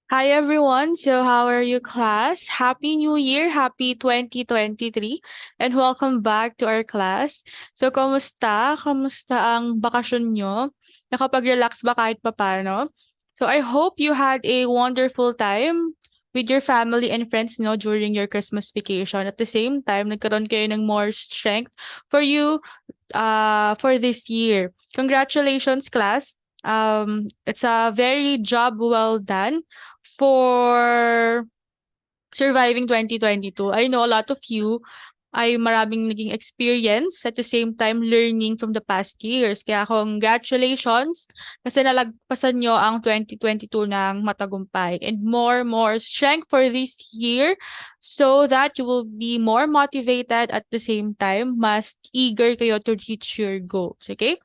Hi everyone. So how are you class? Happy New Year, happy 2023 and welcome back to our class. So kamusta? Kamusta ang bakasyon nyo? Nakapag-relax ba kahit papaano? So I hope you had a wonderful time with your family and friends during your Christmas vacation. At the same time, nagkaroon kayo ng more strength for you for this year. Congratulations, class. It's a very job well done for surviving 2022. I know a lot of you ay maraming naging experience at the same time learning from the past years. Kaya congratulations kasi nalagpasan nyo ang 2022 ng matagumpay and more strength for this year so that you will be more motivated at the same time mas eager kayo to reach your goals. Okay?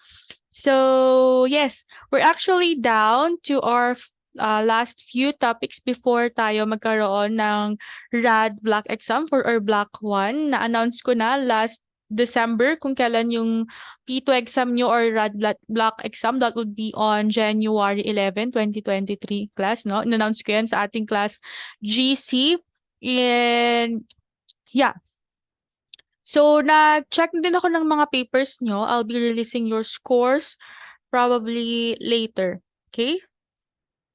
So, yes, we're actually down to our last few topics before tayo magkaroon ng RAD block exam for our block 1. Na-announce ko na last December kung kailan yung P2 exam nyo or RAD block exam. That would be on January 11, 2023 class, no? In-announce ko yan sa ating class GC. And yeah, so nag-check din ako ng mga papers nyo. I'll be releasing your scores probably later. Okay?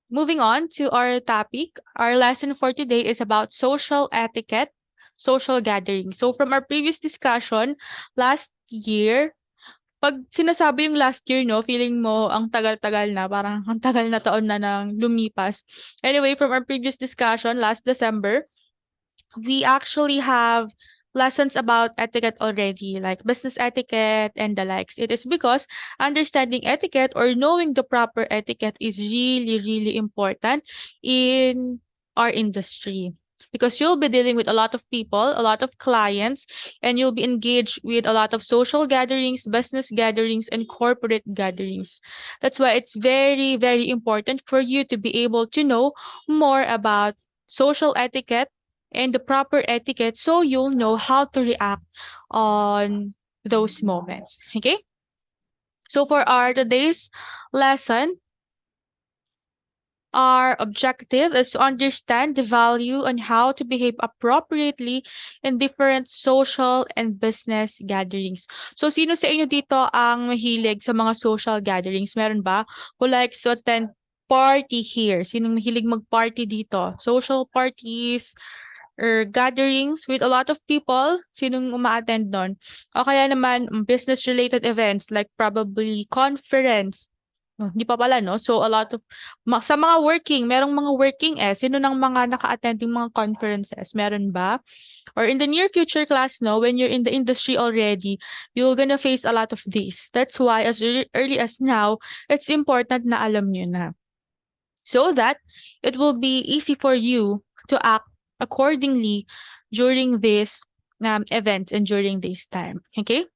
Moving on to our topic. Our lesson for today is about social etiquette, social gathering. So from our previous discussion last year, pag sinasabi yung last year, no, feeling mo ang tagal-tagal na, parang ang tagal na taon na nang lumipas. Anyway, from our previous discussion last December, we actually have lessons about etiquette already, like business etiquette and the likes. It is because understanding etiquette or knowing the proper etiquette is really important in our industry. Because you'll be dealing with a lot of people, a lot of clients, and you'll be engaged with a lot of social gatherings, business gatherings, and corporate gatherings. That's why it's very important for you to be able to know more about social etiquette and the proper etiquette so you'll know how to react on those moments. Okay? So for our today's lesson, our objective is to understand the value and how to behave appropriately in different social and business gatherings. So sino sa inyo dito ang mahilig sa mga social gatherings? Meron ba? Who likes to attend party here? Sinong mahilig mag-party dito? Social parties, or gatherings with a lot of people, sinong uma-attend nun? O kaya naman business-related events like probably conference. Oh, hindi pa pala 'no? So a lot of sa mga working, merong mga working sino ng mga naka-attend yung mga conferences, meron ba? Or in the near future class 'no, when you're in the industry already, you're gonna face a lot of these. That's why as early as now, it's important na alam niyo na so that it will be easy for you to act accordingly during this event and during this time. Okay?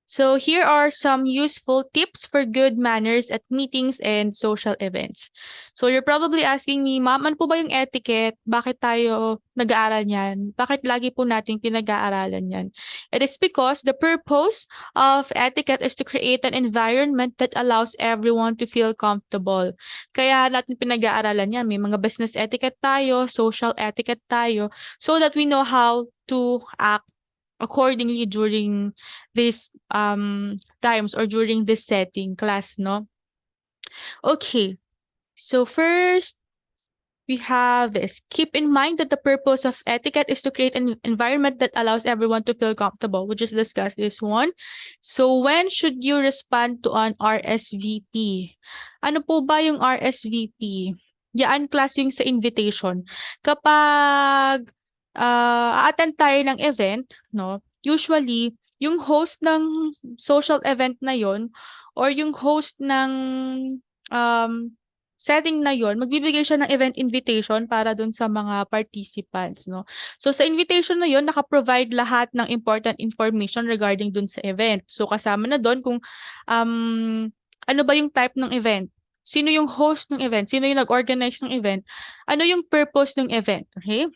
So here are some useful tips for good manners at meetings and social events. So you're probably asking me, Ma'am, ano po ba yung etiquette? Bakit tayo nag-aaral niyan? Bakit lagi po nating pinag-aaralan yan? It is because the purpose of etiquette is to create an environment that allows everyone to feel comfortable. Kaya natin pinag-aaralan yan. May mga business etiquette tayo, social etiquette tayo, so that we know how to act accordingly during these times or during this setting class, no? Okay. So first, we have this. Keep in mind that the purpose of etiquette is to create an environment that allows everyone to feel comfortable. We just discussed this one. So when should you respond to an RSVP? Ano po ba yung RSVP? Yan class yung sa invitation. Kapag attend tayo ng event, no? Usually, yung host ng social event na yon or yung host ng um, setting na yon magbibigay siya ng event invitation para dun sa mga participants, no? So, sa invitation na yon naka-provide lahat ng important information regarding dun sa event. So, kasama na dun kung ano ba yung type ng event, sino yung host ng event, sino yung nag-organize ng event, ano yung purpose ng event, okay?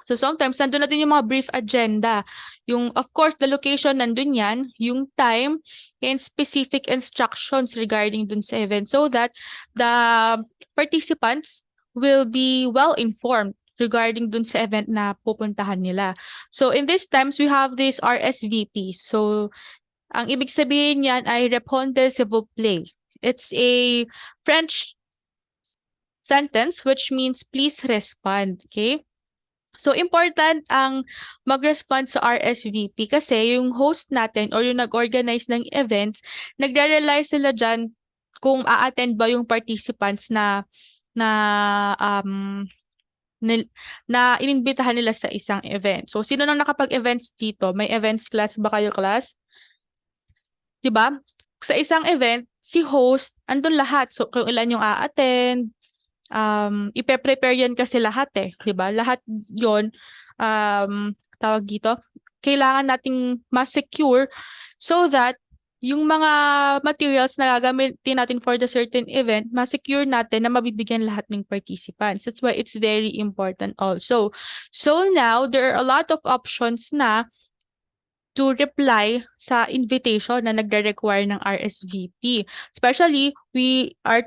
So sometimes nandun na din yung mga brief agenda. Yung of course the location nandun yan, yung time and specific instructions regarding dun sa event so that the participants will be well informed regarding dun sa event na pupuntahan nila. So in these times, we have this RSVP. So ang ibig sabihin niyan ay répondez s'il vous plaît. It's a French sentence which means please respond, okay? So important ang mag-respond sa RSVP kasi yung host natin or yung nag-organize ng events, nagre-rely sila diyan kung a-attend ba yung participants na um nil na inimbitahan nila sa isang event. So sino nang nakapag-events dito? May events class ba kayo, class? 'Di ba? Sa isang event, si host andun lahat. So kung ilan yung a-attend, ipe-prepare yan kasi lahat, eh, 'di ba? Lahat yon, tawag dito, kailangan nating ma-secure so that yung mga materials na gagamitin natin for the certain event, ma-secure natin na mabibigyan lahat ng participants. That's why it's very important also. So now, there are a lot of options na to reply sa invitation na nagre-require ng RSVP. Especially, we are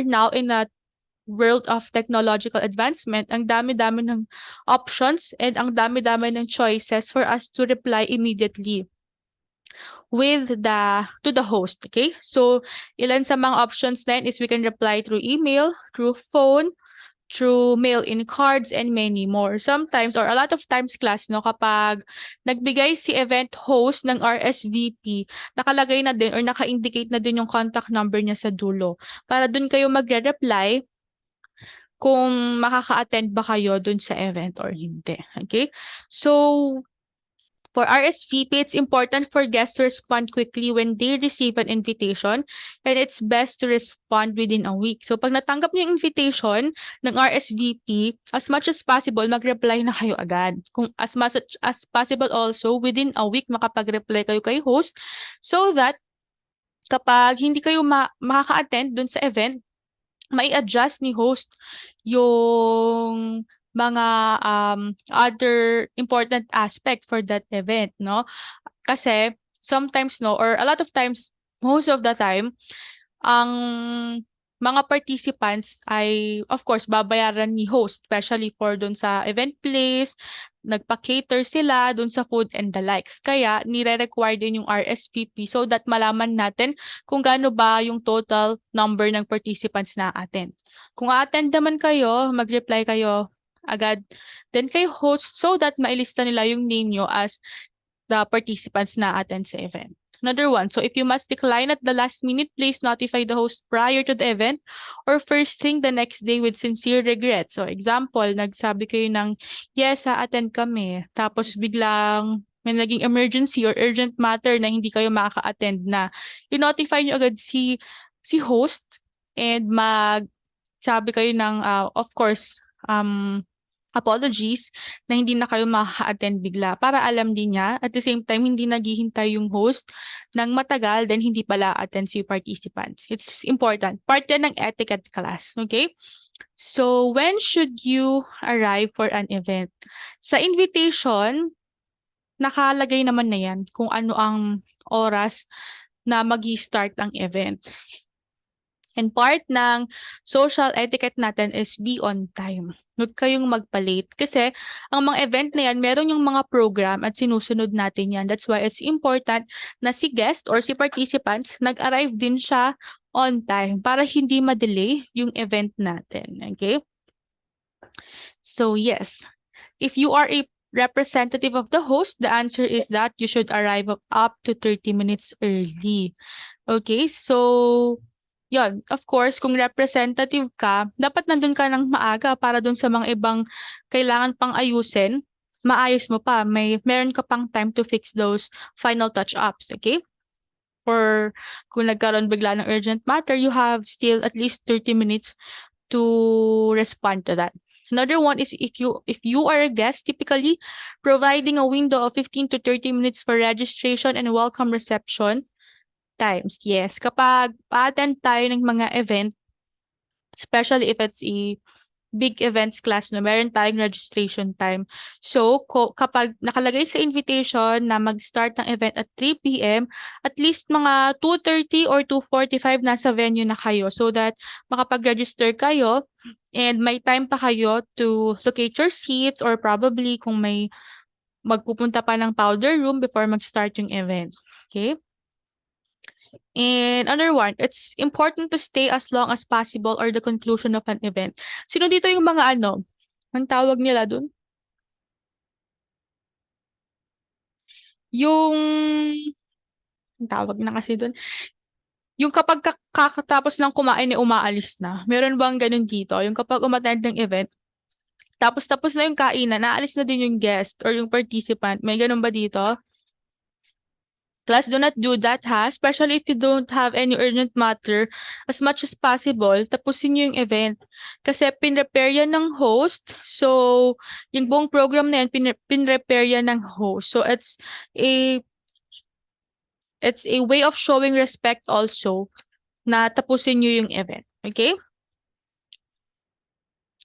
now in a world of technological advancement. Ang dami-dami ng options and ang dami-dami ng choices for us to reply immediately with to the host, okay? So, ilan sa mga options na yun is we can reply through email, through phone, through mail-in cards, and many more. Sometimes, or a lot of times, class, no, kapag nagbigay si event host ng RSVP, nakalagay na din or naka-indicate na din yung contact number niya sa dulo. Para dun kayo magre-reply kung makaka-attend ba kayo dun sa event or hindi. Okay? So, for RSVP, it's important for guests to respond quickly when they receive an invitation, and it's best to respond within a week. So, pag natanggap niyo yung invitation ng RSVP, as much as possible, mag-reply na kayo agad. Kung as much as possible also, within a week, makapag-reply kayo kay host so that kapag hindi kayo makaka-attend dun sa event, mai-adjust ni host yung mga other important aspect for that event, no? Kasi sometimes, no, or a lot of times, most of the time, ang mga participants ay of course babayaran ni host, especially for dun sa event place, nagpa-cater sila dun sa food and the likes. Kaya nire-require din yung RSVP so that malaman natin kung gaano ba yung total number ng participants na attend. Kung a-attend naman kayo, mag-reply kayo agad then kay host so that mailista nila yung name nyo as the participants na attend sa event. Another one, so if you must decline at the last minute, please notify the host prior to the event or first thing the next day with sincere regret. So example, nagsabi kayo ng, yes, attend kami. Tapos biglang may naging emergency or urgent matter na hindi kayo makaka-attend na. I-notify nyo agad si host and sabi kayo ng, of course, apologies na hindi na kayo makaka-attend bigla para alam din niya. At the same time, hindi naghihintay yung host ng matagal then hindi pala attend si participants. It's important. Part yan ng etiquette class. Okay? So, when should you arrive for an event? Sa invitation, nakalagay naman na yan kung ano ang oras na mag-start ang event. And part ng social etiquette natin is be on time. Huwag kayong magpa-late. Kasi ang mga event na yan, meron yung mga program at sinusunod natin yan. That's why it's important na si guest or si participants, nag-arrive din siya on time para hindi ma-delay yung event natin. Okay? So yes, if you are a representative of the host, the answer is that you should arrive up to 30 minutes early. Okay, so yon, of course, kung representative ka, dapat nandun ka ng maaga para dun sa mga ibang kailangan pang ayusin, maayos mo pa. Meron ka pang time to fix those final touch-ups, okay? Or kung nagkaroon bigla ng urgent matter, you have still at least 30 minutes to respond to that. Another one is if you are a guest, typically providing a window of 15 to 30 minutes for registration and welcome reception times. Yes, kapag pa-attend tayo ng mga event, especially if it's big events class 'no, meron tayong registration time. So, kapag nakalagay sa invitation na mag-start ng event at 3 PM, at least mga 2:30 or 2:45 nasa venue na kayo so that makapag-register kayo and may time pa kayo to locate your seats or probably kung may magpupunta pa ng powder room before mag-start yung event, okay. And another one, it's important to stay as long as possible or the conclusion of an event. Sino dito yung mga ano, anong tawag nila dun? Yung anong tawag na kasi dun? Yung kapag kakatapos lang kumain, eh, umaalis na. Meron bang ganun dito? Yung kapag umattend ng event, tapos na yung kainan, naalis na din yung guest or yung participant. May ganun ba dito? Class, do not do that ha, especially if you don't have any urgent matter, as much as possible, tapusin niyo yung event. Kasi pinrepare yan ng host, so yung buong program na yan, pinrepare yan ng host. So a it's a way of showing respect also na tapusin niyo yung event. Okay?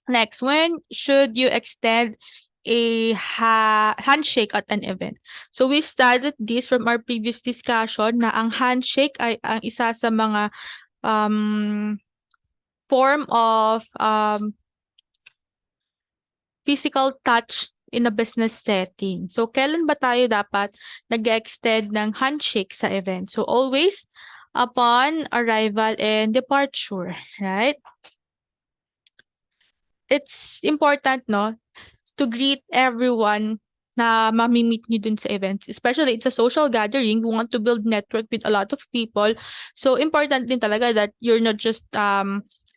Next, when should you extend a handshake at an event? So we studied this from our previous discussion na ang handshake ay ang isa sa mga um, form of physical touch in a business setting. So kailan ba tayo dapat nag-extend ng handshake sa event? So always upon arrival and departure, right? It's important, no, to greet everyone na mami-meet niyo dun sa events. Especially it's a social gathering, you want to build network with a lot of people. So important din talaga that you're not just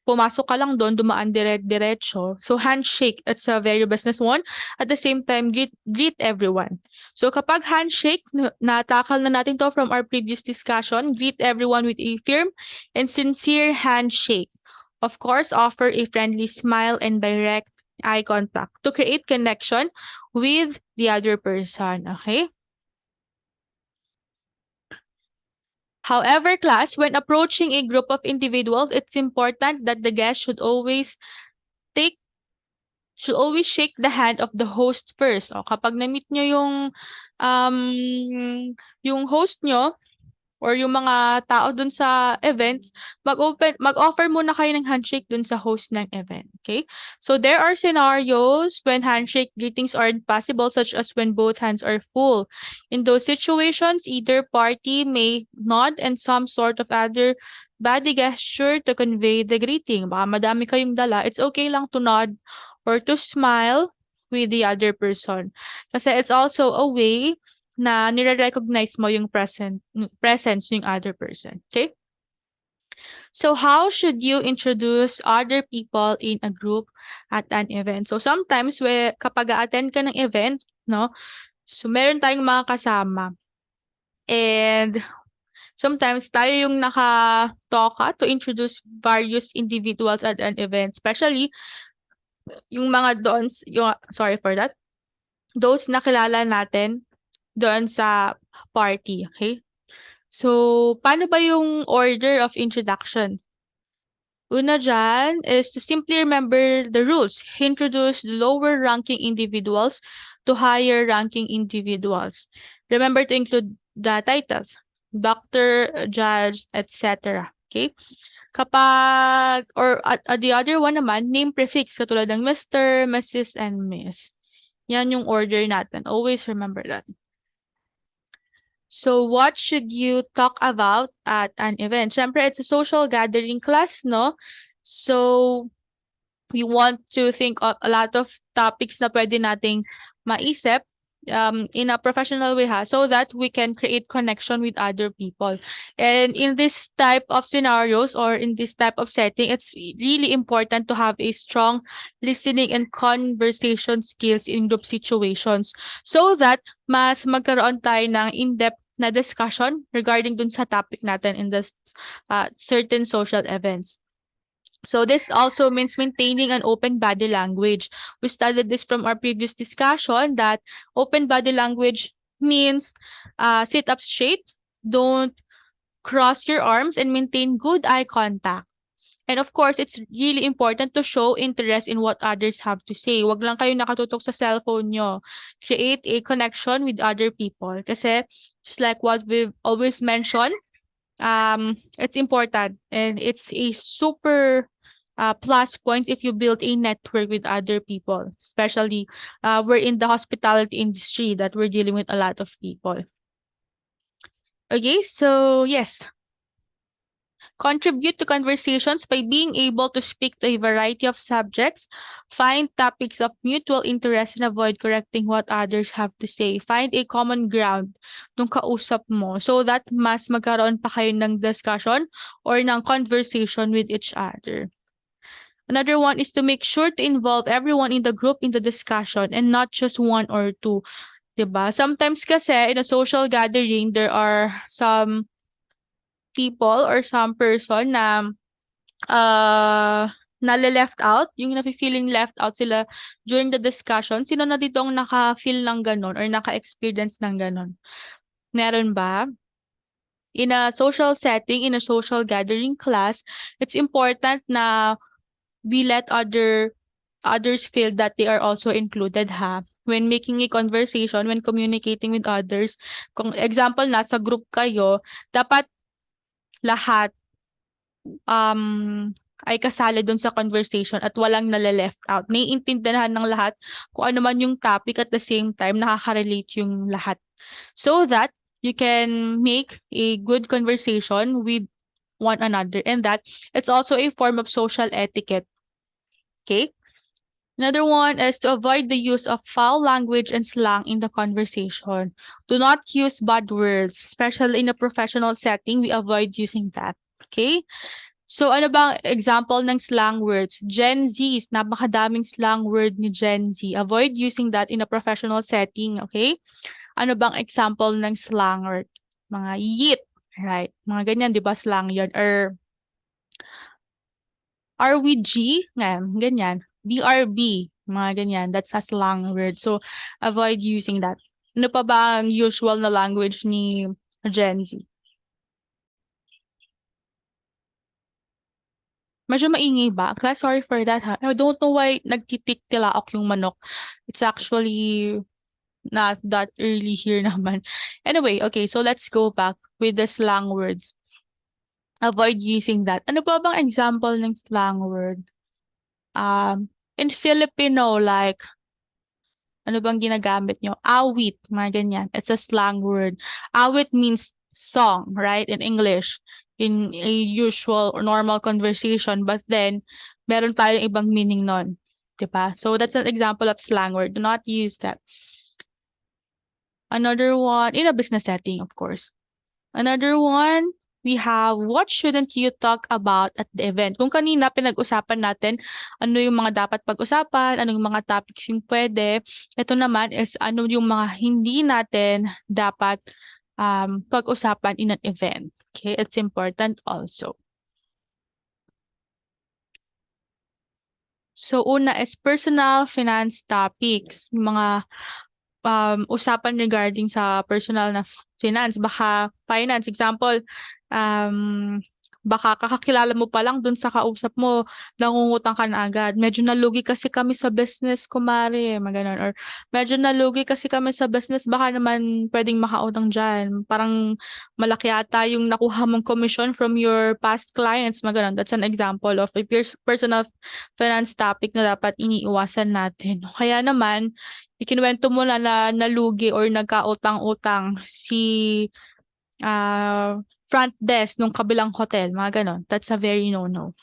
pumasok ka lang dun, dumaan diretso. So handshake, that's a very business one. At the same time, greet everyone. So kapag handshake, natakal na natin to from our previous discussion, greet everyone with a firm and sincere handshake. Of course, offer a friendly smile and direct eye contact to create connection with the other person, okay? However, class, when approaching a group of individuals, it's important that the guest take should always shake the hand of the host first. O kapag na-meet nyo um yung host nyo, or yung mga tao dun sa events, mag-offer muna kayo ng handshake dun sa host ng event, okay? So there are scenarios when handshake greetings aren't possible, such as when both hands are full. In those situations, either party may nod and some sort of other body gesture to convey the greeting. Baka madami kayong dala, it's okay lang to nod or to smile with the other person. Kasi it's also a way na nire-recognize mo yung presence ng other person, okay? So how should you introduce other people in a group at an event? So sometimes kapag a-attend ka ng event, no? So meron tayong mga kasama. And sometimes tayo yung nakatoka to introduce various individuals at an event, especially yung mga doon, sorry for that, those na kilala natin doon sa party, okay? So, paano ba yung order of introduction? Una diyan is to simply remember the rules. Introduce lower ranking individuals to higher ranking individuals. Remember to include the titles, doctor, judge, etc. Okay? Kapag, or the other one naman, name prefix, katulad ng Mr., Mrs., and Miss. Yan yung order natin. Always remember that. So, what should you talk about at an event? Siyempre, it's a social gathering class, no? So, we want to think of a lot of topics na pwede nating maisip in a professional way so that we can create connection with other people. And in this type of scenarios or in this type of setting, it's really important to have a strong listening and conversation skills in group situations so that mas magkaroon tayo ng in-depth na discussion regarding dun sa topic natin in this certain social events. So this also means maintaining an open body language. We studied this from our previous discussion that open body language means sit up straight, don't cross your arms, and maintain good eye contact. And of course, it's really important to show interest in what others have to say. Wag lang kayo nakatutok sa cellphone nyo. Create a connection with other people. Kasi, just like what we've always mentioned, it's important and it's a super plus points if you build a network with other people. Especially, we're in the hospitality industry that we're dealing with a lot of people. Okay, so yes, contribute to conversations by being able to speak to a variety of subjects. Find topics of mutual interest and avoid correcting what others have to say. Find a common ground nung kausap mo so that mas magkaroon pa kayo ng discussion or ng conversation with each other. Another one is to make sure to involve everyone in the group in the discussion and not just one or two. 'Di ba? Sometimes kasi in a social gathering, there are some people or some person na nale-left out, yung nafi-feeling left out sila during the discussion. Sino na dito ang naka-feel ng gano'n or naka-experience ng gano'n? Meron ba? In a social setting, in a social gathering class, it's important na we let others feel that they are also included ha. When making a conversation, when communicating with others, kung example nasa group kayo, dapat lahat ay kasali dun sa conversation at walang nale-left out. Naiintindihan ng lahat kung ano man yung topic at the same time nakaka-relate yung lahat. So that you can make a good conversation with one another and that it's also a form of social etiquette. Okay? Another one is to avoid the use of foul language and slang in the conversation. Do not use bad words, especially in a professional setting. We avoid using that. Okay? So, ano bang example ng slang words? Gen Zs, napakadaming slang word ni Gen Z. Avoid using that in a professional setting, okay? Ano bang example ng slang word? Mga yeet, right? Mga ganyan, di ba slang yun? Or are we G? Ganyan. BRB, mga ganyan. That's a slang word. So, avoid using that. Ano pa ba ang usual na language ni Gen Z? Medyo maingay ba? Kaya sorry for that ha. I don't know why nagtitik-tilaok yung manok. It's actually not that early here naman. Anyway, okay, so let's go back with the slang words. Avoid using that. Ano pa bang example ng slang word? In Filipino, like, ano bang ginagamit nyo? Awit, mga ganyan. It's a slang word. Awit means song, right? In English, in a usual or normal conversation. But then, meron tayong ibang meaning nun. Diba? So, that's an example of slang word. Do not use that. Another one, in a business setting, of course. Another one, we have what shouldn't you talk about at the event? Kung kanina pinag-usapan natin ano yung mga dapat pag-usapan, ano yung mga topics yung pwede. Ito naman is ano yung mga hindi natin dapat pag-usapan in an event. Okay, it's important also. So, una is personal finance topics. Mga usapan regarding sa personal na finance, baka finance, example, um, baka kakakilala mo pa lang dun sa kausap mo, nangungutang ka na agad. Medyo nalugi kasi kami sa business, kumare, mga ganun. Or medyo nalugi kasi kami sa business, baka naman pwedeng makautang dyan. Parang malaki ata yung nakuha mong commission from your past clients, mga ganun. That's an example of a personal finance topic na dapat iniiwasan natin. Kaya naman, ikinuwento mo na nalugi or nagkautang-utang si front desk nung kabilang hotel, mga gano'n. That's a very no-no.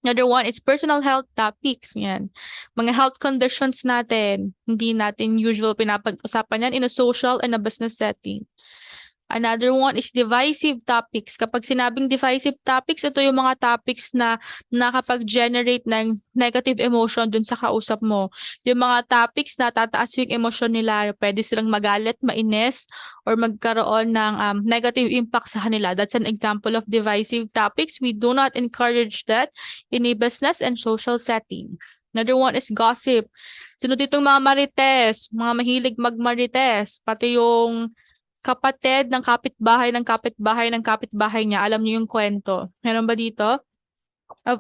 Another one is personal health topics. Yan. Mga health conditions natin. Hindi natin usual pinapag-usapan yan in a social and a business setting. Another one is divisive topics. Kapag sinabing divisive topics, ito yung mga topics na nakapag-generate ng negative emotion dun sa kausap mo. Yung mga topics na tataas yung emosyon nila, pwede silang magalit, mainis, or magkaroon ng negative impact sa kanila. That's an example of divisive topics. We do not encourage that in a business and social setting. Another one is gossip. Sino ditong mga marites, mga mahilig magmarites, pati yung kapatid ng kapitbahay niya, alam niyo yung kwento. Meron ba dito?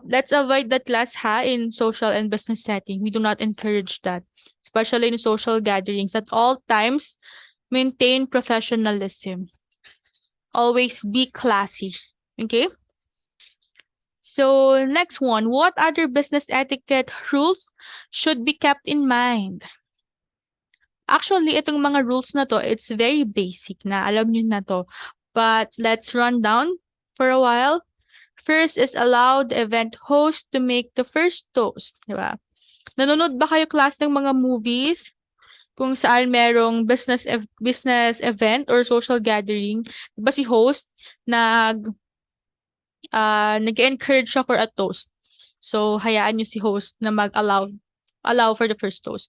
Let's avoid that class ha in social and business setting. We do not encourage that, especially in social gatherings. At all times, maintain professionalism. Always be classy. Okay? So, next one. What other business etiquette rules should be kept in mind? Actually, itong mga rules na to, it's very basic na. Alam niyo na to. But let's run down for a while. First is allow the event host to make the first toast. Di ba? Nanonood ba kayo class ng mga movies kung saan merong business event or social gathering? Di ba si host nag-encourage siya for a toast. So, hayaan niyo si host na allow for the first toast.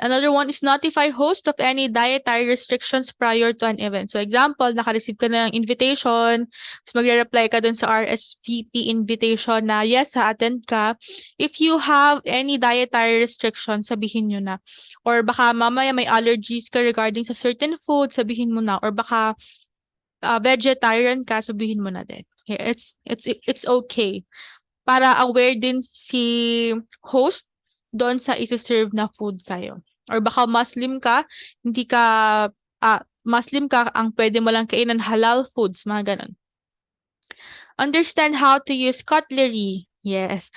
Another one is notify host of any dietary restrictions prior to an event. So example, naka-receive ka ng invitation, tapos magre-reply ka dun sa RSVP invitation na yes, attend ka. If you have any dietary restrictions, sabihin nyo na. Or baka mamaya may allergies ka regarding sa certain food, sabihin mo na. Or baka vegetarian ka, sabihin mo na din. Okay, it's okay. Para aware din si host doon sa ise-serve na food sa'yo. Or baka Muslim ka, ang pwede mo lang kainan halal foods, mga gano'n. Understand how to use cutlery. Yes.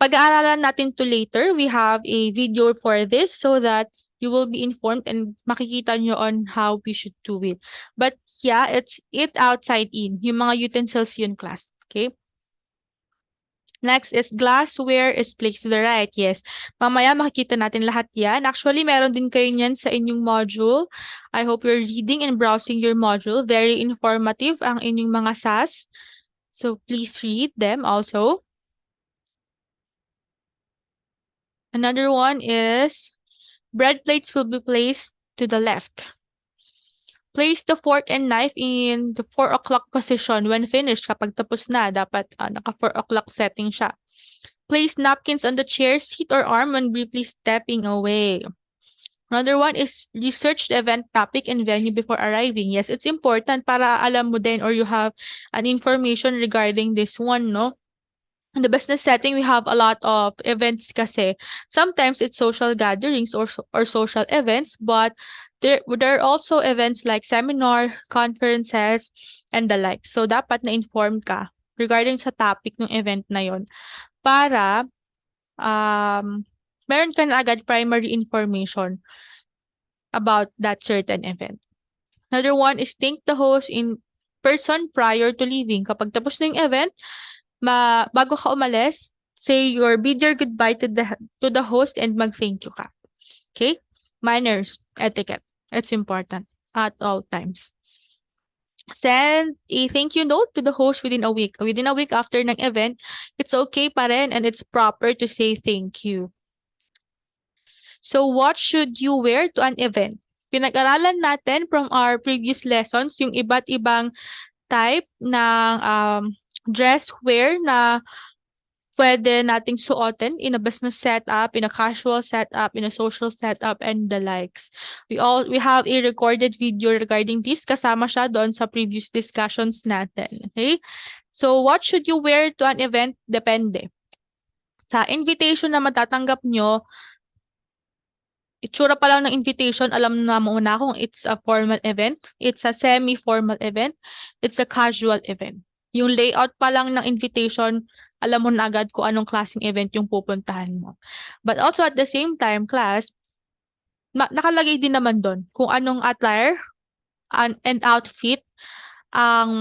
Pag-aaralan natin to later. We have a video for this so that you will be informed and makikita nyo on how we should do it. But yeah, it's it outside in. Yung mga utensils yun, class. Okay? Next is glassware is placed to the right. Yes. Mamaya makikita natin lahat yan. Actually, meron din kayo niyan sa inyong module. I hope you're reading and browsing your module. Very informative ang inyong mga SAS. So, please read them also. Another one is bread plates will be placed to the left. Place the fork and knife in the 4 o'clock position when finished. Kapag tapos na, dapat naka 4 o'clock setting siya. Place napkins on the chair, seat, or arm when briefly stepping away. Another one is research the event topic and venue before arriving. Yes, it's important para alam mo din or you have an information regarding this one, no? In the business setting, we have a lot of events kasi. Sometimes it's social gatherings or social events, but there are also events like seminar, conferences, and the like. So, dapat na-inform ka regarding sa topic ng event na yon para meron ka na agad primary information about that certain event. Another one is thank the host in person prior to leaving. Kapag tapos na yung event, bago ka umalis, say your bid your goodbye to the host and mag-thank you ka. Okay? Manners, etiquette. It's important at all times. Send a thank you note to the host within a week. Within a week after ng event, it's okay pa rin and it's proper to say thank you. So, what should you wear to an event? Pinag-aralan natin from our previous lessons yung iba't ibang type ng dress wear na pwede nating suotin in a business setup, in a casual setup, in a social setup, and the likes. We have a recorded video regarding this. Kasama siya doon sa previous discussions natin. Okay? So, what should you wear to an event? Depende. Sa invitation na matatanggap nyo, itsura pa lang ng invitation, alam na mo na kung it's a formal event, it's a semi-formal event, it's a casual event. Yung layout pa lang ng invitation, alam mo na agad kung anong klaseng event yung pupuntahan mo. But also at the same time, class, nakalagay din naman doon kung anong attire and outfit ang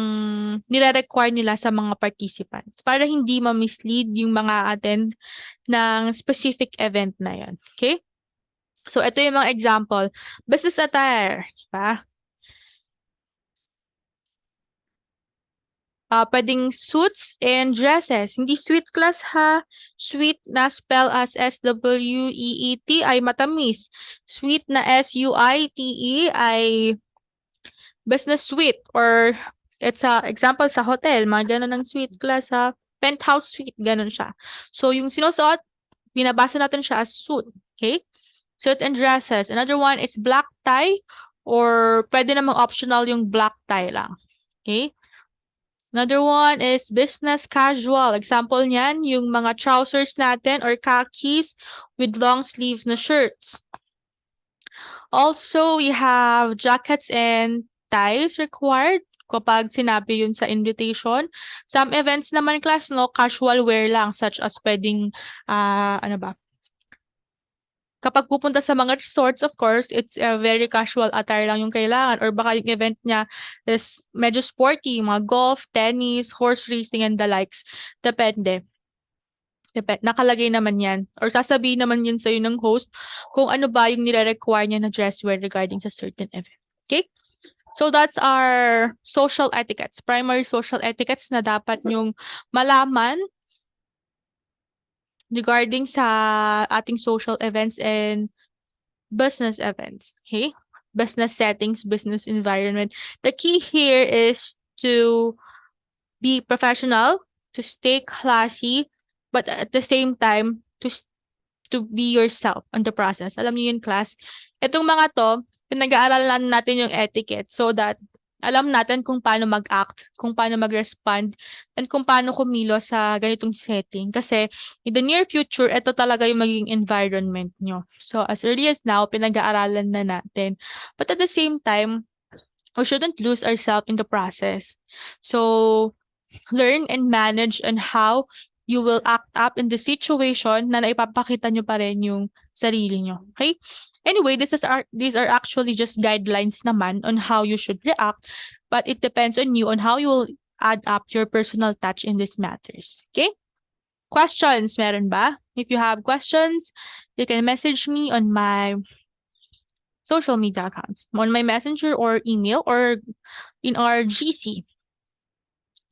nire-require nila sa mga participants para hindi ma-mislead yung mga attend ng specific event na yun. Okay? So, ito yung mga example. Business attire, diba? Pwedeng suits and dresses. Hindi sweet class ha. Sweet na spell as S-W-E-E-T ay matamis. Sweet na S-U-I-T-E ay business suite or it's a example sa hotel. Mga ganun ng sweet class ha. Penthouse suite, ganun siya. So, yung sinusuot, binabasa natin siya as suit. Okay? Suit and dresses. Another one is black tie or pwede namang optional yung black tie lang. Okay? Another one is business casual. Example niyan, yung mga trousers natin or khakis with long sleeves na shirts. Also, we have jackets and ties required kapag sinabi yun sa invitation. Some events naman class, no, casual wear lang such as pwedeng, ano ba, kapag pupunta sa mga resorts, of course, it's a very casual attire lang yung kailangan or baka yung event niya is medyo sporty, mga golf, tennis, horse racing, and the likes. Depende. Nakalagay naman yan or sasabihin naman yun sa'yo ng host kung ano ba yung nire-require niya na dress wear regarding sa certain event. Okay? So that's our social etiquettes, primary social etiquettes na dapat yung malaman regarding sa ating social events and business events. Okay? Business settings, business environment. The key here is to be professional, to stay classy, but at the same time, to be yourself on the process. Alam niyo yun, class? Itong mga 'to, pinag-aaralan natin yung etiquette so that alam natin kung paano mag-act, kung paano mag-respond, and kung paano kumilos sa ganitong setting. Kasi in the near future, ito talaga yung magiging environment niyo. So as early as now, pinag-aaralan na natin. But at the same time, we shouldn't lose ourselves in the process. So learn and manage on how you will act up in the situation na naipapakita niyo pa rin yung sarili niyo, okay? Anyway, these are actually just guidelines naman on how you should react, but it depends on you on how you will add up your personal touch in these matters, okay? Questions, meron ba? If you have questions, you can message me on my social media accounts, on my messenger or email or in our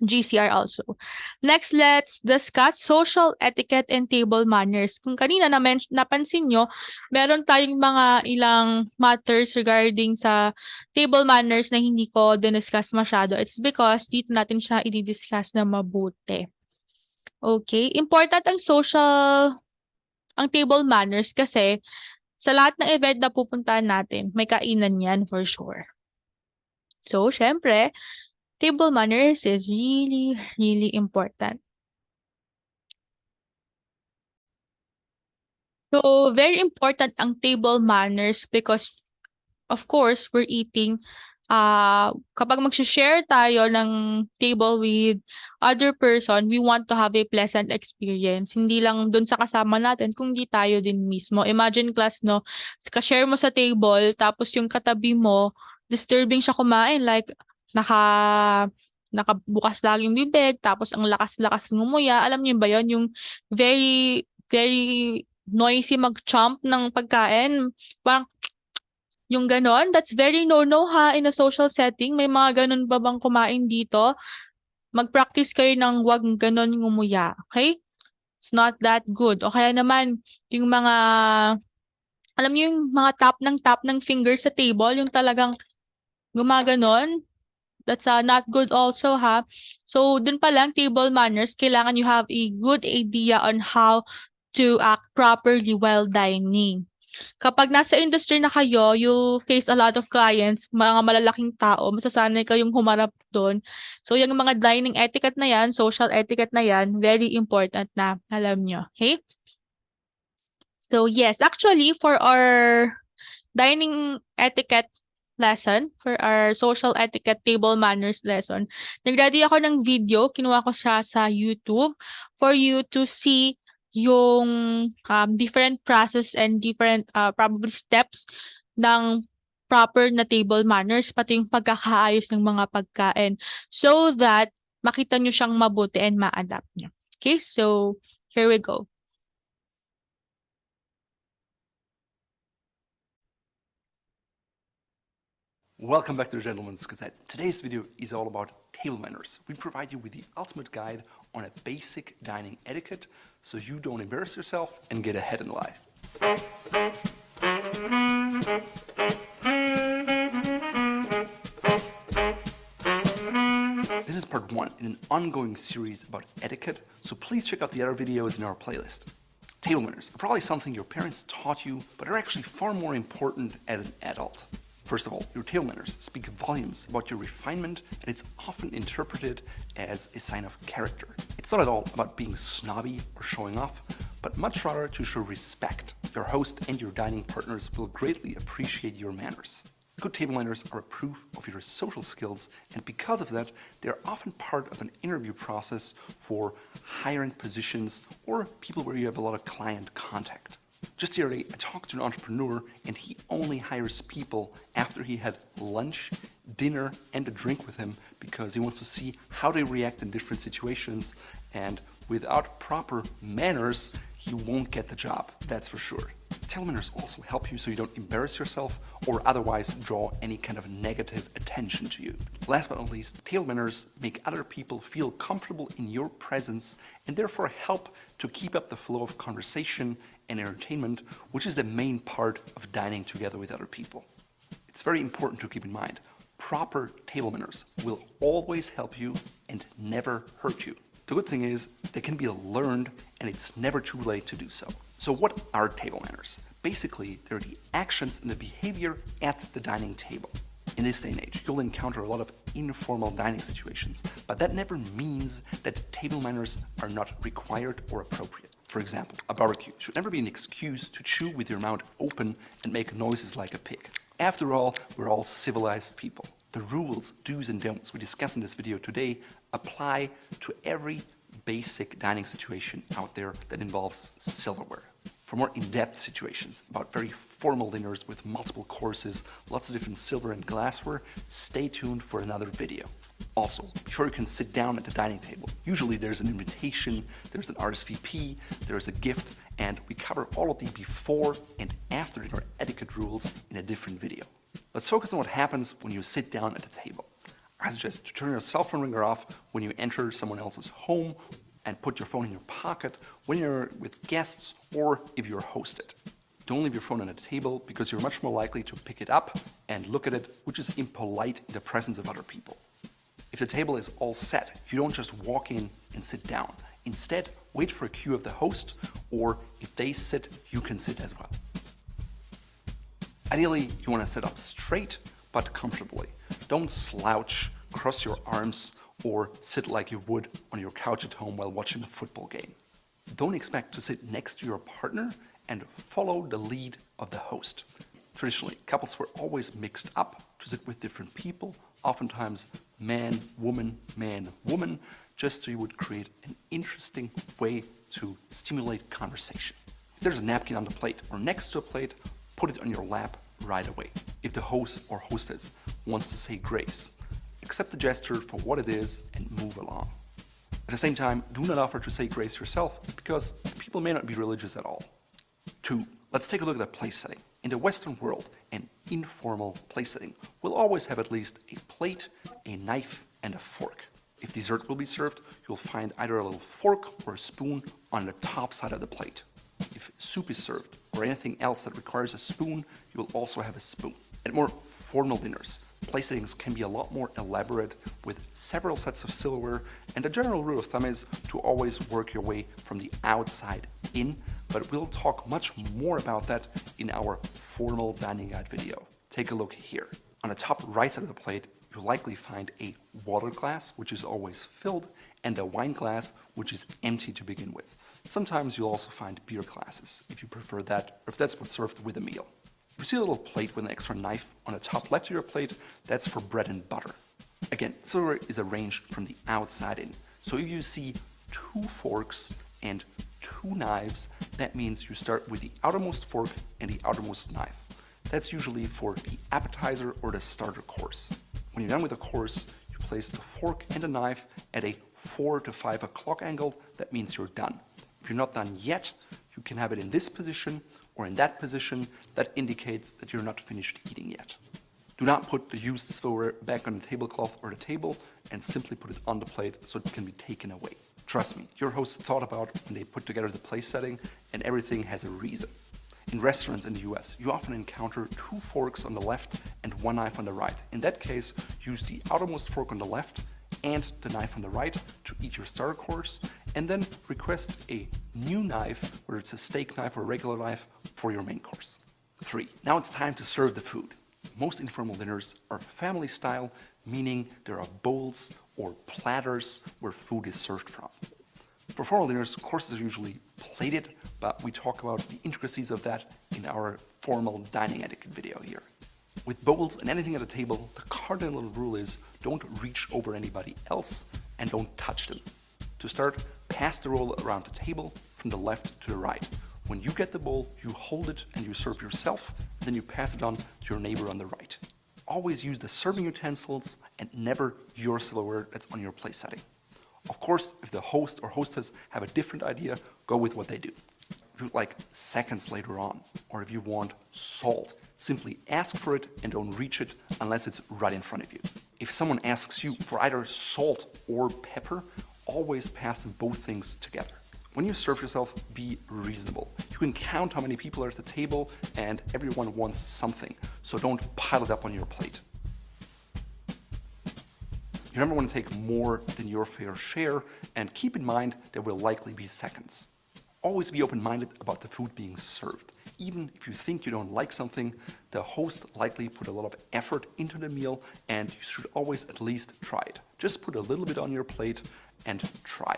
GCR also. Next, let's discuss social etiquette and table manners. Kung kanina napansin nyo, meron tayong mga ilang matters regarding sa table manners na hindi ko diniscuss masyado. It's because dito natin siya i-discuss na mabuti. Okay? Important ang table manners kasi sa lahat ng event na pupuntahan natin, may kainan yan for sure. So, syempre, table manners is really, really important. So, very important ang table manners because of course, we're eating, kapag share tayo ng table with other person, we want to have a pleasant experience. Hindi lang dun sa kasama natin, kundi tayo din mismo. Imagine class, no, ka-share mo sa table, tapos yung katabi mo, disturbing siya kumain, like, nakabukas lang yung bibig, tapos ang lakas-lakas ngumuya. Alam niyo ba yon yung very, very noisy mag-chomp ng pagkain. Parang yung gano'n, that's very no-no ha in a social setting. May mga gano'n ba bang kumain dito? Mag-practice kayo ng 'wag gano'n ngumuya, okay? It's not that good. O kaya naman yung mga alam niyo yung mga tap ng finger sa table, yung talagang gumaganon? That's, not good also ha. So dun pa lang table manners, kailangan you have a good idea on how to act properly while dining. Kapag nasa industry na kayo, you face a lot of clients, mga malalaking tao, masasanay kayong humarap dun. So yung mga dining etiquette na yan, social etiquette na yan, very important na alam nyo, okay? So yes, actually for our dining etiquette lesson, for our social etiquette table manners lesson, nag-ready ako ng video, kinuha ko siya sa YouTube for you to see yung different process and different probably steps ng proper na table manners, pati yung pagkakaayos ng mga pagkain so that makita nyo siyang mabuti and ma-adapt nyo. Okay, so here we go. Welcome back to the Gentleman's Gazette. Today's video is all about table manners. We provide you with the ultimate guide on a basic dining etiquette so you don't embarrass yourself and get ahead in life. This is part 1 in an ongoing series about etiquette, so please check out the other videos in our playlist. Table manners are probably something your parents taught you, but are actually far more important as an adult. First of all, your table manners speak volumes about your refinement, and it's often interpreted as a sign of character. It's not at all about being snobby or showing off, but much rather to show respect. Your host and your dining partners will greatly appreciate your manners. Good table manners are a proof of your social skills, and because of that, they're often part of an interview process for hiring positions or people where you have a lot of client contact. Just the other day, I talked to an entrepreneur, and he only hires people after he had lunch, dinner, and a drink with him because he wants to see how they react in different situations, and without proper manners, he won't get the job, that's for sure. Table manners also help you so you don't embarrass yourself or otherwise draw any kind of negative attention to you. Last but not least, table manners make other people feel comfortable in your presence and therefore help to keep up the flow of conversation and entertainment, which is the main part of dining together with other people. It's very important to keep in mind, proper table manners will always help you and never hurt you. The good thing is they can be learned and it's never too late to do so. So what are table manners? Basically, they're the actions and the behavior at the dining table. In this day and age, you'll encounter a lot of informal dining situations, but that never means that table manners are not required or appropriate. For example, a barbecue should never be an excuse to chew with your mouth open and make noises like a pig. After all, we're all civilized people. The rules, do's and don'ts we discuss in this video today apply to every basic dining situation out there that involves silverware. For more in-depth situations about very formal dinners with multiple courses, lots of different silver and glassware, stay tuned for another video. Also, before you can sit down at the dining table, usually there's an invitation, there's an RSVP, there's a gift, and we cover all of the before and after dinner etiquette rules in a different video. Let's focus on what happens when you sit down at the table. I suggest to turn your cell phone ringer off when you enter someone else's home and put your phone in your pocket when you're with guests or if you're hosted. Don't leave your phone on the table because you're much more likely to pick it up and look at it, which is impolite in the presence of other people. If the table is all set, you don't just walk in and sit down. Instead, wait for a cue of the host, or if they sit, you can sit as well. Ideally, you want to sit up straight but comfortably. Don't slouch, cross your arms, or sit like you would on your couch at home while watching a football game. Don't expect to sit next to your partner and follow the lead of the host. Traditionally, couples were always mixed up to sit with different people, oftentimes man, woman, just so you would create an interesting way to stimulate conversation. If there's a napkin on the plate or next to a plate, put it on your lap right away. If the host or hostess wants to say grace, accept the gesture for what it is and move along. At the same time, do not offer to say grace yourself because people may not be religious at all. 2. Let's take a look at the place setting. In the Western world, an informal place setting will always have at least a plate, a knife, and a fork. If dessert will be served, you'll find either a little fork or a spoon on the top side of the plate. If soup is served or anything else that requires a spoon, you'll also have a spoon. At more formal dinners, place settings can be a lot more elaborate with several sets of silverware, and the general rule of thumb is to always work your way from the outside in, but we'll talk much more about that in our formal dining guide video. Take a look here. On the top right side of the plate, you'll likely find a water glass, which is always filled, and a wine glass, which is empty to begin with. Sometimes you'll also find beer glasses, if you prefer that, or if that's what's served with a meal. You see a little plate with an extra knife on the top left of your plate, that's for bread and butter. Again, silverware is arranged from the outside in. So if you see 2 forks and 2 knives, that means you start with the outermost fork and the outermost knife. That's usually for the appetizer or the starter course. When you're done with the course, you place the fork and the knife at a 4 to 5 o'clock angle. That means you're done. If you're not done yet, you can have it in this position or in that position. That indicates that you're not finished eating yet. Do not put the used silverware back on the tablecloth or the table and simply put it on the plate so it can be taken away. Trust me, your host thought about when they put together the place setting, and everything has a reason. In restaurants in the US, you often encounter 2 forks on the left and 1 knife on the right. In that case, use the outermost fork on the left and the knife on the right to eat your starter course, and then request a new knife, whether it's a steak knife or a regular knife, for your main course. 3. Now it's time to serve the food. Most informal dinners are family style, meaning there are bowls or platters where food is served from. For formal dinners, courses are usually plated, but we talk about the intricacies of that in our formal dining etiquette video here. With bowls and anything at a table, the cardinal rule is don't reach over anybody else and don't touch them. To start, pass the roll around the table from the left to the right. When you get the bowl, you hold it and you serve yourself, and then you pass it on to your neighbor on the right. Always use the serving utensils and never your silverware that's on your place setting. Of course, if the host or hostess have a different idea, go with what they do. If you'd like seconds later on, or if you want salt, simply ask for it and don't reach it unless it's right in front of you. If someone asks you for either salt or pepper, always pass them both things together. When you serve yourself, be reasonable. You can count how many people are at the table and everyone wants something, so don't pile it up on your plate. You never want to take more than your fair share, and keep in mind there will likely be seconds. Always be open-minded about the food being served. Even if you think you don't like something, the host likely put a lot of effort into the meal and you should always at least try it. Just put a little bit on your plate and try.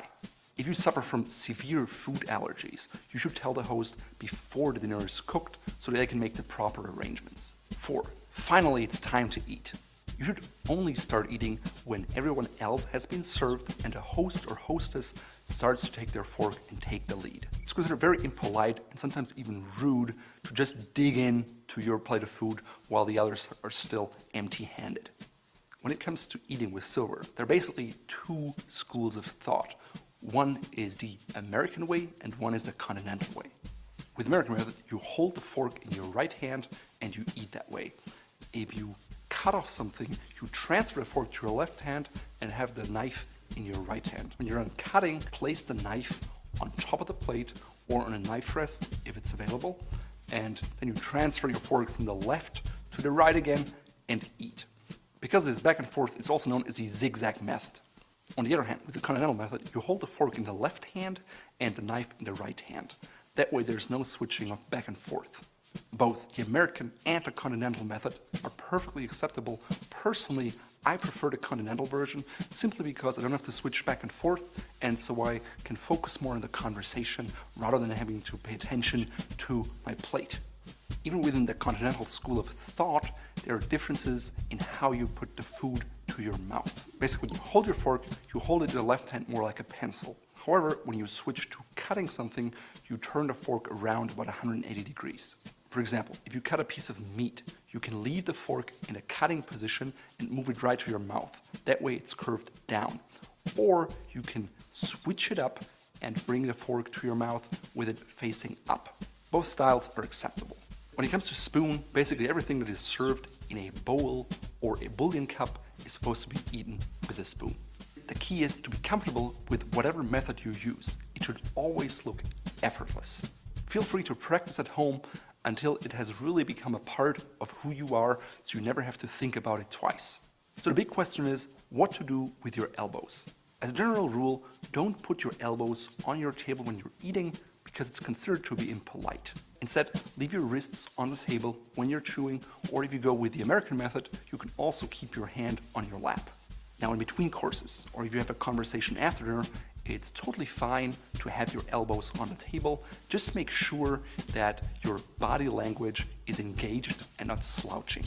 If you suffer from severe food allergies, you should tell the host before the dinner is cooked so that they can make the proper arrangements. 4. Finally, it's time to eat. You should only start eating when everyone else has been served and the host or hostess starts to take their fork and take the lead. It's considered very impolite and sometimes even rude to just dig in to your plate of food while the others are still empty-handed. When it comes to eating with silver, there are basically two schools of thought. One is the American way and one is the continental way. With the American method, you hold the fork in your right hand and you eat that way. If you cut off something, you transfer the fork to your left hand and have the knife in your right hand. When you're done cutting, place the knife on top of the plate or on a knife rest if it's available, and then you transfer your fork from the left to the right again and eat. Because it's back and forth, it's also known as the zigzag method. On the other hand, with the continental method, you hold the fork in the left hand and the knife in the right hand. That way there's no switching of back and forth. Both the American and the continental method are perfectly acceptable. Personally, I prefer the continental version simply because I don't have to switch back and forth, and so I can focus more on the conversation rather than having to pay attention to my plate. Even within the continental school of thought, there are differences in how you put the food to your mouth. Basically, when you hold your fork, you hold it in the left hand more like a pencil. However, when you switch to cutting something, you turn the fork around about 180 degrees. For example, if you cut a piece of meat, you can leave the fork in a cutting position and move it right to your mouth. That way it's curved down. Or you can switch it up and bring the fork to your mouth with it facing up. Both styles are acceptable. When it comes to spoon, basically everything that is served in a bowl or a bouillon cup is supposed to be eaten with a spoon. The key is to be comfortable with whatever method you use. It should always look effortless. Feel free to practice at home until it has really become a part of who you are, so you never have to think about it twice. So the big question is what to do with your elbows. As a general rule, don't put your elbows on your table when you're eating because it's considered to be impolite. Instead, leave your wrists on the table when you're chewing, or if you go with the American method, you can also keep your hand on your lap. Now in between courses, or if you have a conversation after dinner, it's totally fine to have your elbows on the table. Just make sure that your body language is engaged and not slouching.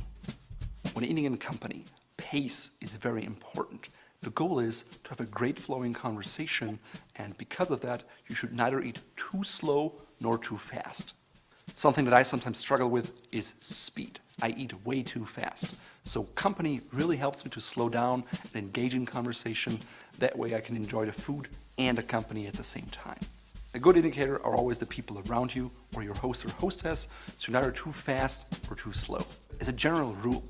When eating in company, pace is very important. The goal is to have a great flowing conversation, and because of that, you should neither eat too slow nor too fast. Something that I sometimes struggle with is speed. I eat way too fast. So company really helps me to slow down and engage in conversation. That way I can enjoy the food and the company at the same time. A good indicator are always the people around you or your host or hostess, so neither too fast or too slow. As a general rule,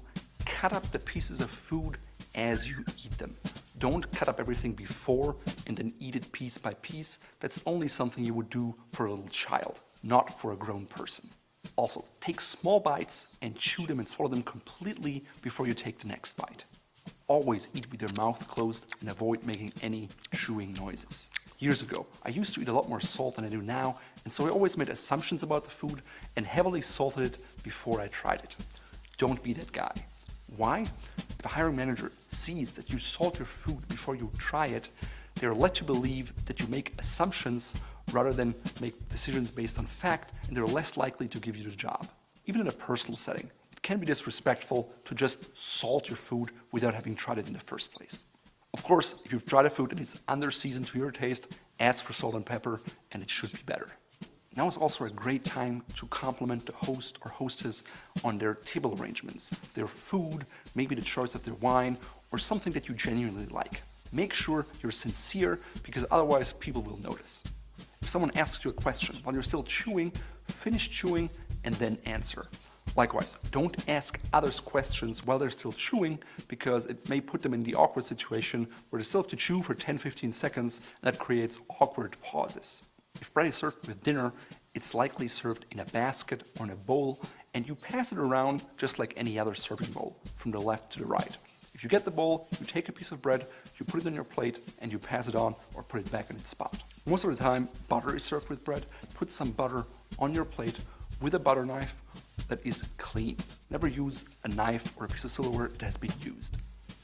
cut up the pieces of food as you eat them. Don't cut up everything before and then eat it piece by piece. That's only something you would do for a little child, not for a grown person. Also, take small bites and chew them and swallow them completely before you take the next bite. Always eat with your mouth closed and avoid making any chewing noises. Years ago, I used to eat a lot more salt than I do now, and so I always made assumptions about the food and heavily salted it before I tried it. Don't be that guy. Why? If a hiring manager sees that you salt your food before you try it, they're led to believe that you make assumptions rather than make decisions based on fact, and they're less likely to give you the job. Even in a personal setting, it can be disrespectful to just salt your food without having tried it in the first place. Of course, if you've tried a food and it's under seasoned to your taste, ask for salt and pepper, and it should be better. Now is also a great time to compliment the host or hostess on their table arrangements, their food, maybe the choice of their wine, or something that you genuinely like. Make sure you're sincere, because otherwise people will notice. If someone asks you a question while you're still chewing, finish chewing and then answer. Likewise, don't ask others questions while they're still chewing, because it may put them in the awkward situation where they still have to chew for 10-15 seconds, and that creates awkward pauses. If bread is served with dinner, it's likely served in a basket or in a bowl, and you pass it around just like any other serving bowl, from the left to the right. If you get the bowl, you take a piece of bread, you put it on your plate, and you pass it on or put it back in its spot. Most of the time, butter is served with bread. Put some butter on your plate with a butter knife that is clean. Never use a knife or a piece of silverware that has been used.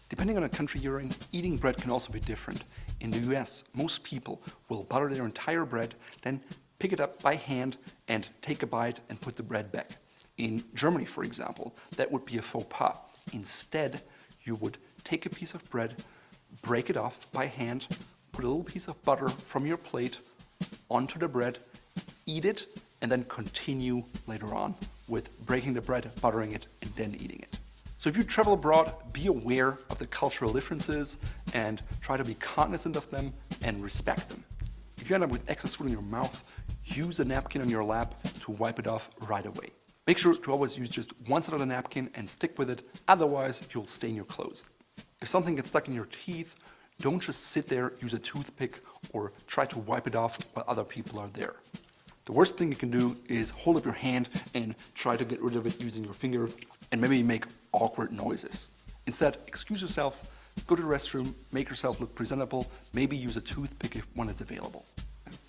Depending on the country you're in, eating bread can also be different. In the US, most people will butter their entire bread, then pick it up by hand and take a bite and put the bread back. In Germany, for example, that would be a faux pas. Instead, you would take a piece of bread, break it off by hand, put a little piece of butter from your plate onto the bread, eat it, and then continue later on with breaking the bread, buttering it, and then eating it. So if you travel abroad, be aware of the cultural differences and try to be cognizant of them and respect them. If you end up with excess food in your mouth, use a napkin on your lap to wipe it off right away. Make sure to always use just one side of the napkin and stick with it, otherwise you'll stain your clothes. If something gets stuck in your teeth, don't just sit there, use a toothpick, or try to wipe it off while other people are there. The worst thing you can do is hold up your hand and try to get rid of it using your finger and maybe make awkward noises. Instead, excuse yourself, go to the restroom, make yourself look presentable, maybe use a toothpick if one is available.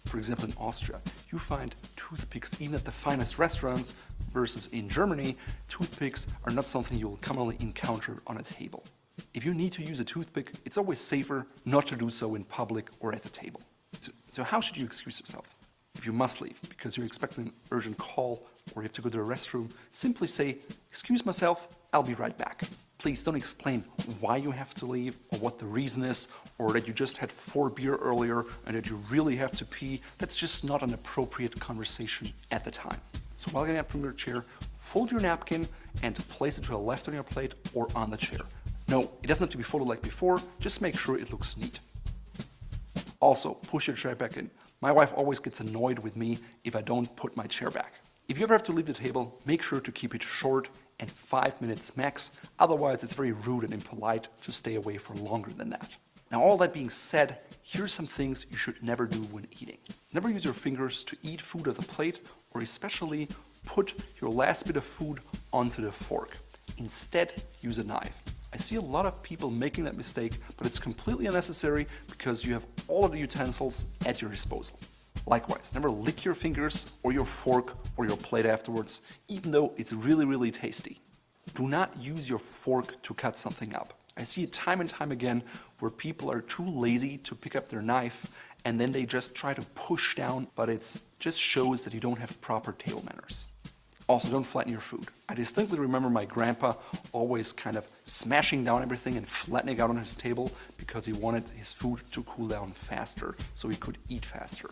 For example, in Austria, you find toothpicks even at the finest restaurants, versus in Germany, toothpicks are not something you will commonly encounter on a table. If you need to use a toothpick, it's always safer not to do so in public or at the table. So how should you excuse yourself? If you must leave because you're expecting an urgent call or you have to go to the restroom, simply say, "Excuse myself, I'll be right back." Please don't explain why you have to leave or what the reason is, or that you just had 4 beer earlier and that you really have to pee. That's just not an appropriate conversation at the time. So while getting up from your chair, fold your napkin and place it to the left on your plate or on the chair. No, it doesn't have to be folded like before, just make sure it looks neat. Also, push your chair back in. My wife always gets annoyed with me if I don't put my chair back. If you ever have to leave the table, make sure to keep it short and 5 minutes max, otherwise it's very rude and impolite to stay away for longer than that. Now, all that being said, here's some things you should never do when eating. Never use your fingers to eat food off the plate, or especially put your last bit of food onto the fork. Instead, use a knife. I see a lot of people making that mistake, but it's completely unnecessary because you have all of the utensils at your disposal. Likewise, never lick your fingers or your fork or your plate afterwards, even though it's really, really tasty. Do not use your fork to cut something up. I see it time and time again where people are too lazy to pick up their knife and then they just try to push down, but it just shows that you don't have proper table manners. Also, don't flatten your food. I distinctly remember my grandpa always kind of smashing down everything and flattening out on his table because he wanted his food to cool down faster so he could eat faster.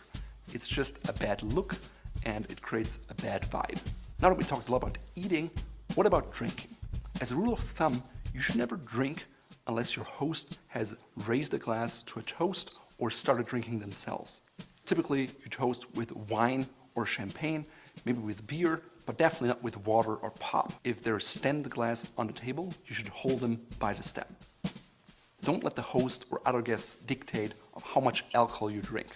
It's just a bad look and it creates a bad vibe. Now that we talked a lot about eating, what about drinking? As a rule of thumb, you should never drink unless your host has raised a glass to a toast or started drinking themselves. Typically, you toast with wine or champagne, maybe with beer, but definitely not with water or pop. If there's stemmed glass on the table, you should hold them by the stem. Don't let the host or other guests dictate of how much alcohol you drink.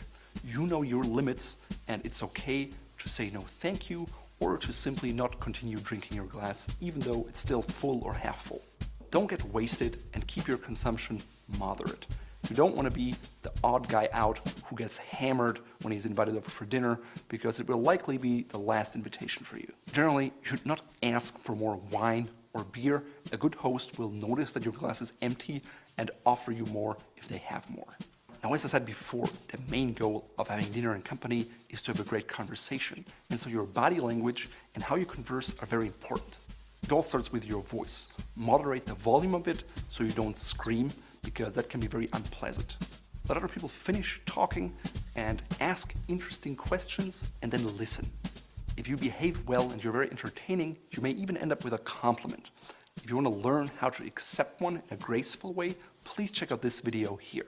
You know your limits, and it's okay to say no thank you or to simply not continue drinking your glass even though it's still full or half full. Don't get wasted and keep your consumption moderate. You don't want to be the odd guy out who gets hammered when he's invited over for dinner, because it will likely be the last invitation for you. Generally, you should not ask for more wine or beer, a good host will notice that your glass is empty and offer you more if they have more. Now, as I said before, the main goal of having dinner in company is to have a great conversation. And so your body language and how you converse are very important. It all starts with your voice. Moderate the volume of it so you don't scream, because that can be very unpleasant. Let other people finish talking and ask interesting questions and then listen. If you behave well and you're very entertaining, you may even end up with a compliment. If you want to learn how to accept one in a graceful way, please check out this video here.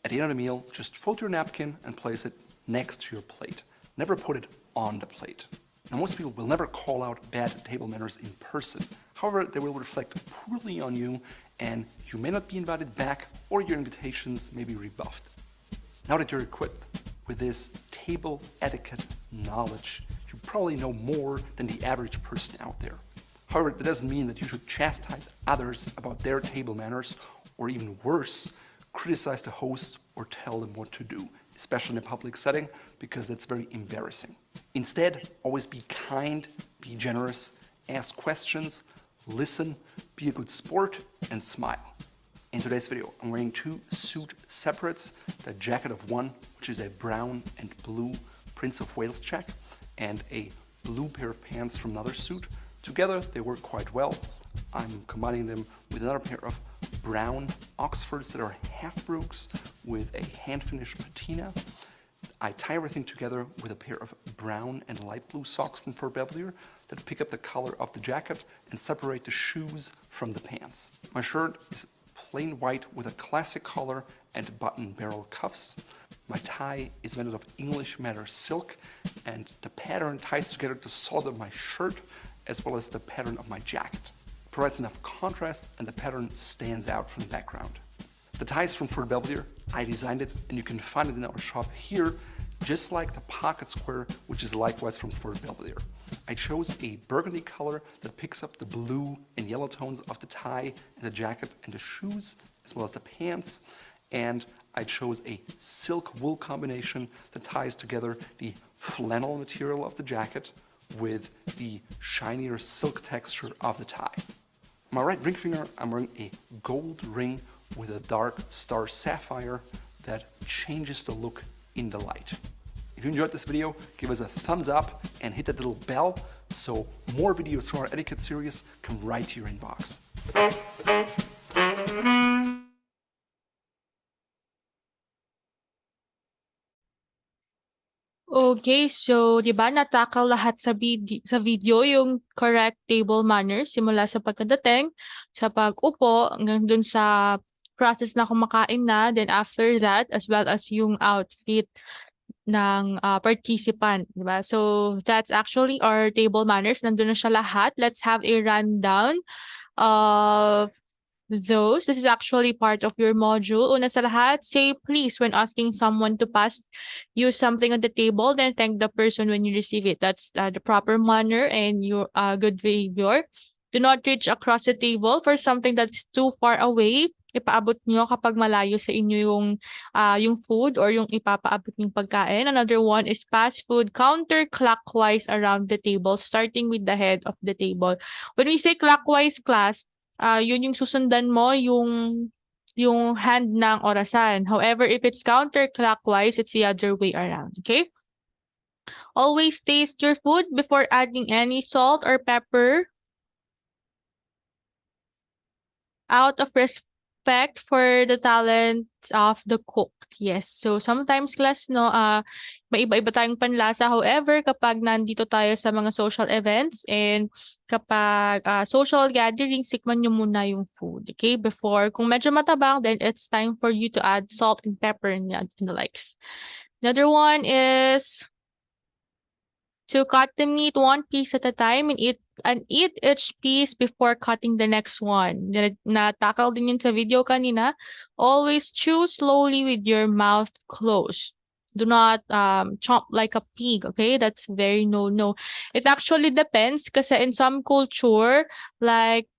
At the end of the meal, just fold your napkin and place it next to your plate. Never put it on the plate. Now, most people will never call out bad table manners in person. However, they will reflect poorly on you, and you may not be invited back, or your invitations may be rebuffed. Now that you're equipped with this table etiquette knowledge, you probably know more than the average person out there. However, that doesn't mean that you should chastise others about their table manners, or even worse, criticize the host or tell them what to do, especially in a public setting, because that's very embarrassing. Instead, always be kind, be generous, ask questions, listen, be a good sport, and smile. In today's video, I'm wearing two suit separates, the jacket of one, which is a brown and blue Prince of Wales check, and a blue pair of pants from another suit. Together, they work quite well. I'm combining them with another pair of brown Oxfords that are half brooks with a hand-finished patina. I tie everything together with a pair of brown and light blue socks from Fort Belvedere that pick up the color of the jacket and separate the shoes from the pants. My shirt is plain white with a classic collar and button barrel cuffs. My tie is made out of English madder silk, and the pattern ties together the solid of my shirt as well as the pattern of my jacket. It provides enough contrast and the pattern stands out from the background. The tie is from Fort Belvedere. I designed it, and you can find it in our shop here, just like the pocket square, which is likewise from Fort Belvedere. I chose a burgundy color that picks up the blue and yellow tones of the tie and the jacket and the shoes, as well as the pants. And I chose a silk wool combination that ties together the flannel material of the jacket with the shinier silk texture of the tie. On my right ring finger, I'm wearing a gold ring with a dark star sapphire that changes the look in the light. If you enjoyed this video, give us a thumbs up and hit that little bell so more videos from our etiquette series come right to your inbox. Okay, so 'di ba na-tackle lahat sa video yung correct table manners simula sa pagkadating, sa pag-upo, hanggang dun sa process na kumakain na, then after that, as well as yung outfit ng, participant, 'di ba? So, that's actually our table manners, nandun na siya lahat. Let's have a rundown of those. This is actually part of your module. Una sa lahat, say please when asking someone to pass you something on the table, then thank the person when you receive it. That's the proper manner and your good behavior. Do not reach across the table for something that's too far away. Ipaabot nyo kapag malayo sa inyo yung food or yung ipapaabot yung pagkain. Another one is pass food counterclockwise around the table, starting with the head of the table. When we say clockwise, class, yun yung susundan mo yung hand ng orasan. However, if it's counterclockwise, it's the other way around, okay? Always taste your food before adding any salt or pepper out of respect for the talent of the cook. Yes. So sometimes class no may iba-iba tayong panlasa. However, kapag nandito tayo sa mga social events and kapag social gatherings, tikman niyo muna yung food, okay? Before kung medyo matabang, then it's time for you to add salt and pepper and the likes. Another one is to cut the meat one piece at a time and eat each piece before cutting the next one. Na-tackle din yun sa video kanina. Always chew slowly with your mouth closed. Do not chomp like a pig, okay? That's very no. It actually depends kasi in some culture, like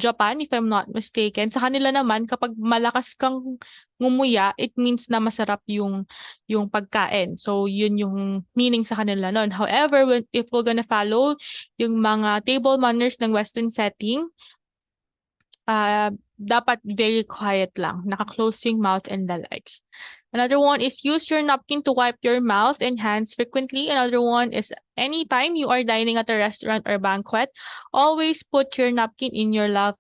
Japan, if I'm not mistaken. Sa kanila naman, kapag malakas kang ngumuya, it means na masarap yung pagkain. So, yun yung meaning sa kanila nun. However, if we're gonna follow yung mga table manners ng Western setting, dapat very quiet lang. Naka-close yung mouth and the legs. Another one is use your napkin to wipe your mouth and hands frequently. Another one is anytime you are dining at a restaurant or banquet, always put your napkin in your lap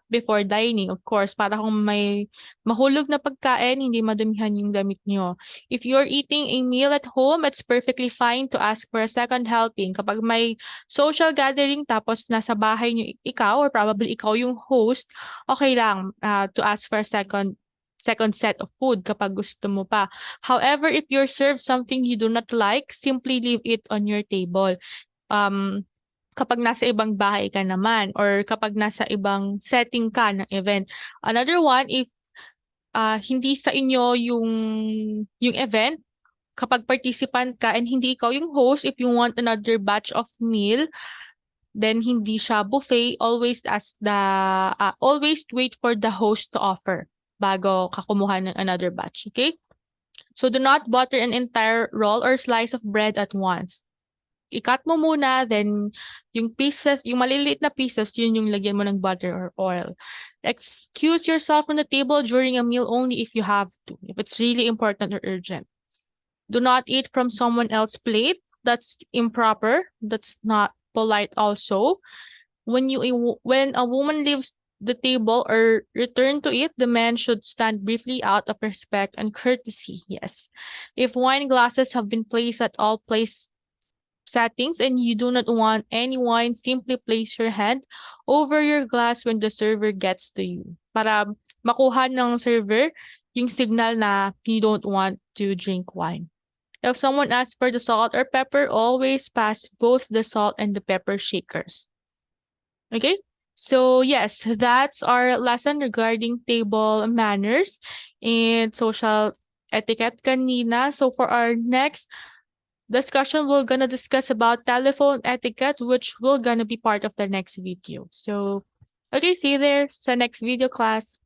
before dining. Of course, para kung may mahulog na pagkain, hindi madumihan yung damit nyo. If you're eating a meal at home, it's perfectly fine to ask for a second helping. Kapag may social gathering tapos nasa bahay nyo ikaw or probably ikaw yung host, okay lang to ask for a second set of food kapag gusto mo pa. However, if you're served something you do not like, simply leave it on your table. Kapag nasa ibang bahay ka naman or kapag nasa ibang setting ka ng event. Another one, if hindi sa inyo yung event, kapag participant ka and hindi ikaw yung host, if you want another batch of meal, then hindi siya buffet, always wait for the host to offer bago ka kumuha ng another batch, okay? So do not butter an entire roll or slice of bread at once. I-cut mo muna, then yung pieces, yung maliliit na pieces, yun yung lagyan mo ng butter or oil. Excuse yourself from the table during a meal only if you have to, if it's really important or urgent. Do not eat from someone else's plate. That's improper. That's not polite also. When a woman leaves the table or return to it, the man should stand briefly out of respect and courtesy. Yes. If wine glasses have been placed at all place settings and you do not want any wine, simply place your hand over your glass when the server gets to you. Para makuha ng server yung signal na you don't want to drink wine. If someone asks for the salt or pepper, always pass both the salt and the pepper shakers. Okay? So yes, that's our lesson regarding table manners and social etiquette kanina. So for our next discussion, we're gonna discuss about telephone etiquette, which will gonna be part of the next video. So, okay, see you there sa next video class.